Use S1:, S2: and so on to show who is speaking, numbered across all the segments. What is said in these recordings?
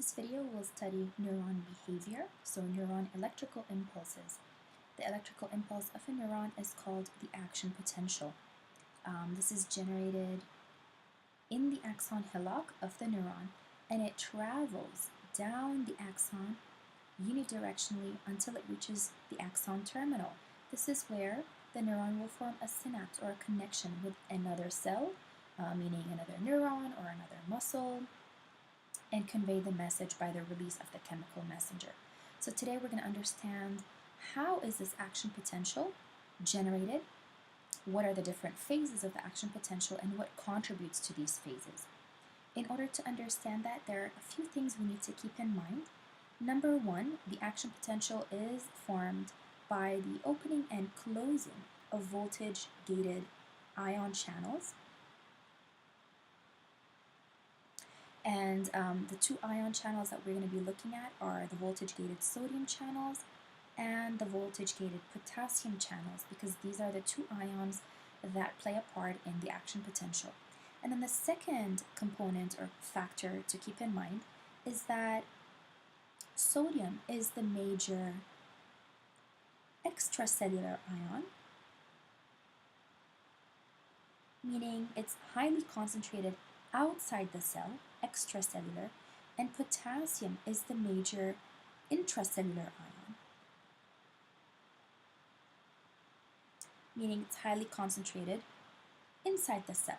S1: This video will study neuron behavior, so neuron electrical impulses. The electrical impulse of a neuron is called the action potential. This is generated in the axon hillock of the neuron, and it travels down the axon unidirectionally until it reaches the axon terminal. This is where the neuron will form a synapse or a connection with another cell, meaning another neuron or another muscle, and convey the message by the release of the chemical messenger. So today we're going to understand how is this action potential generated, what are the different phases of the action potential, and what contributes to these phases. In order to understand that, there are a few things we need to keep in mind. Number one, the action potential is formed by the opening and closing of voltage-gated ion channels. And the two ion channels that we're going to be looking at are the voltage-gated sodium channels and the voltage-gated potassium channels, because these are the two ions that play a part in the action potential. And then the second component or factor to keep in mind is that sodium is the major extracellular ion, meaning it's highly concentrated outside the cell, extracellular, and potassium is the major intracellular ion, meaning it's highly concentrated inside the cell.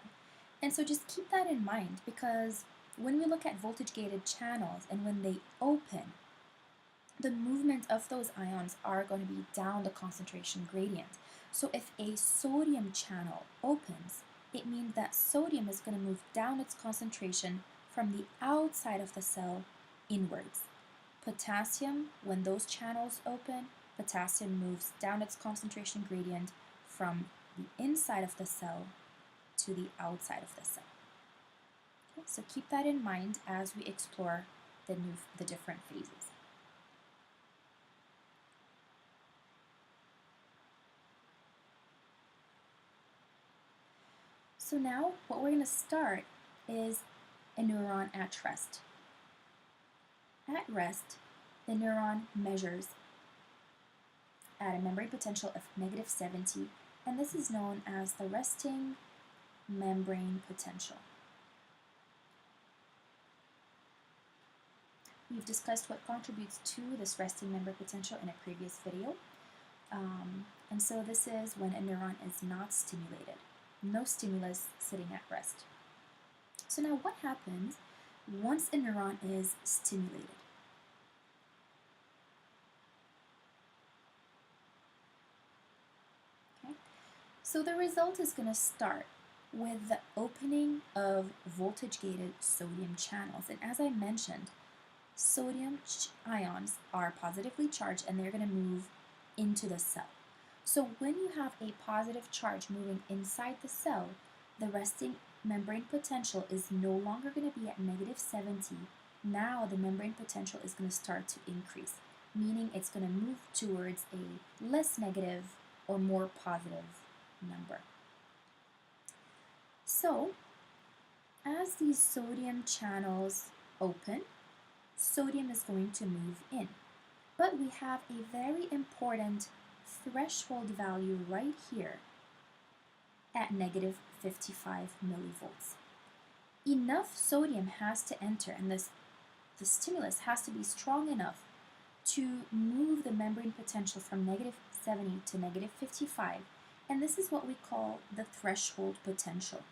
S1: And so just keep that in mind, because when we look at voltage-gated channels and when they open, the movement of those ions are going to be down the concentration gradient. So if a sodium channel opens, it means that sodium is going to move down its concentration from the outside of the cell inwards. Potassium, when those channels open, potassium moves down its concentration gradient from the inside of the cell to the outside of the cell. Okay, so keep that in mind as we explore the different phases. So now what we're going to start is a neuron at rest. At rest, the neuron measures at a membrane potential of -70, and this is known as the resting membrane potential. We've discussed what contributes to this resting membrane potential in a previous video, and so this is when a neuron is not stimulated. No stimulus sitting at rest. So now what happens once a neuron is stimulated? Okay. So the result is going to start with the opening of voltage-gated sodium channels. And as I mentioned, sodium ions are positively charged and they're going to move into the cell. So when you have a positive charge moving inside the cell, the resting membrane potential is no longer going to be at -70. Now the membrane potential is going to start to increase, meaning it's going to move towards a less negative or more positive number. So as these sodium channels open, sodium is going to move in. But we have a very important threshold value right here at -55 millivolts. Enough sodium has to enter, and the stimulus has to be strong enough to move the membrane potential from -70 to -55, and this is what we call the threshold potential.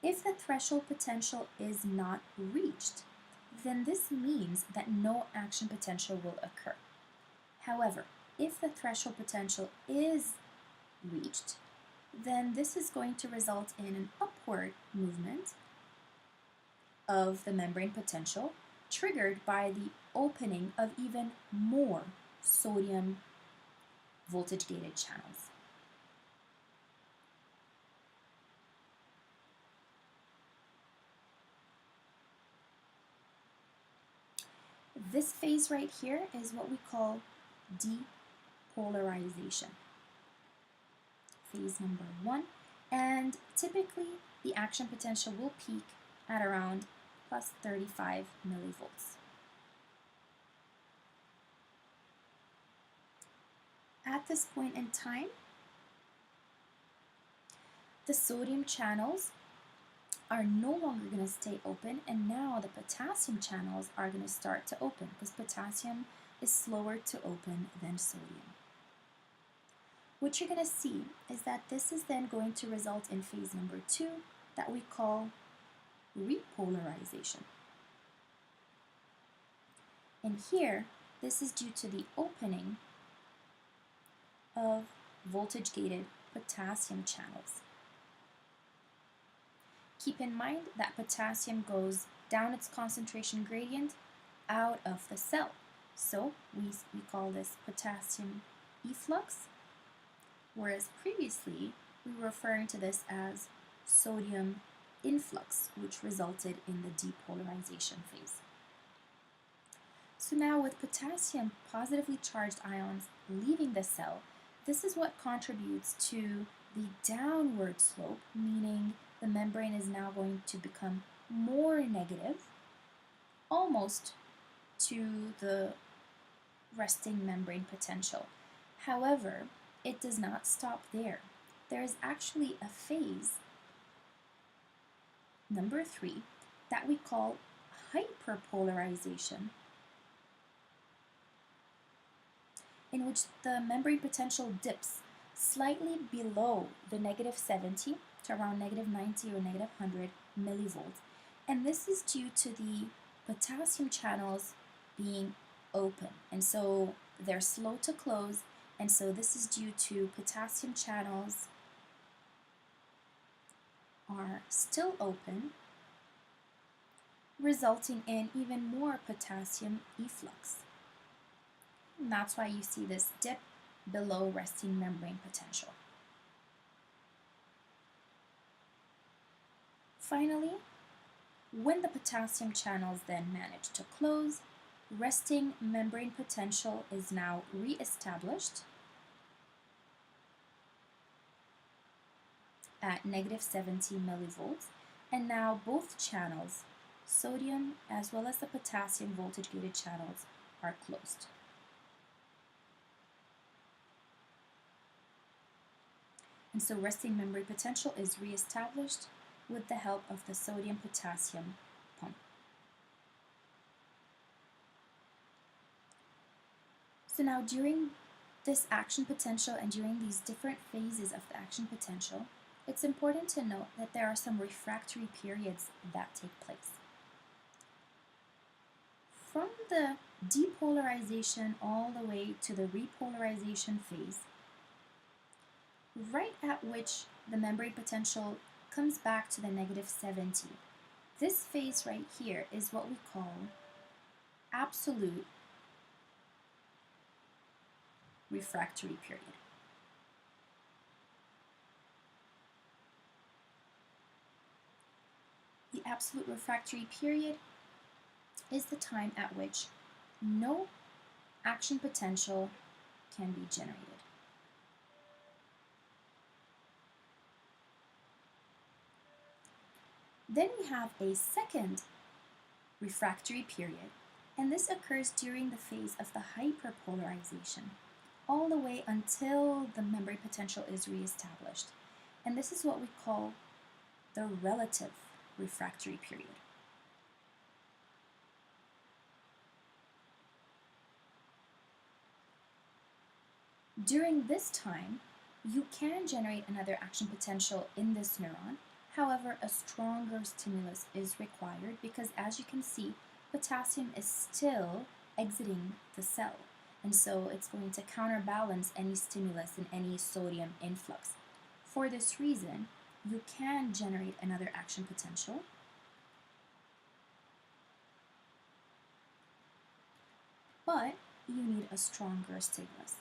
S1: If the threshold potential is not reached, then this means that no action potential will occur. However, if the threshold potential is reached, then this is going to result in an upward movement of the membrane potential, triggered by the opening of even more sodium voltage-gated channels. This phase right here is what we call depolarization. Phase number 1, and typically the action potential will peak at around plus 35 millivolts. At this point in time, the sodium channels are no longer going to stay open, and now the potassium channels are going to start to open because potassium is slower to open than sodium. What you're going to see is that this is then going to result in phase number 2 that we call repolarization. And here, this is due to the opening of voltage-gated potassium channels. Keep in mind that potassium goes down its concentration gradient out of the cell. So we call this potassium efflux, whereas previously we were referring to this as sodium influx, which resulted in the depolarization phase. So now with potassium positively charged ions leaving the cell, this is what contributes to the downward slope, meaning the membrane is now going to become more negative, almost to the resting membrane potential. However, it does not stop there. There is actually a phase, number 3, that we call hyperpolarization, in which the membrane potential dips slightly below the -70 to around -90 or -100 millivolts. And this is due to the potassium channels being open. And so they're slow to close. And so this is due to potassium channels are still open, resulting in even more potassium efflux. And that's why you see this dip below resting membrane potential. Finally, when the potassium channels then manage to close, resting membrane potential is now re-established at -70 millivolts, and now both channels, sodium as well as the potassium voltage-gated channels, are closed. And so resting membrane potential is re-established with the help of the sodium-potassium pump. So now during this action potential and during these different phases of the action potential, it's important to note that there are some refractory periods that take place. From the depolarization all the way to the repolarization phase, right at which the membrane potential comes back to the -70. This phase right here is what we call absolute refractory period. The absolute refractory period is the time at which no action potential can be generated. Then we have a second refractory period, and this occurs during the phase of the hyperpolarization, all the way until the membrane potential is reestablished. And this is what we call the relative refractory period. During this time, you can generate another action potential in this neuron. However, a stronger stimulus is required because, as you can see, potassium is still exiting the cell. And so it's going to counterbalance any stimulus and any sodium influx. For this reason, you can generate another action potential. But you need a stronger stimulus.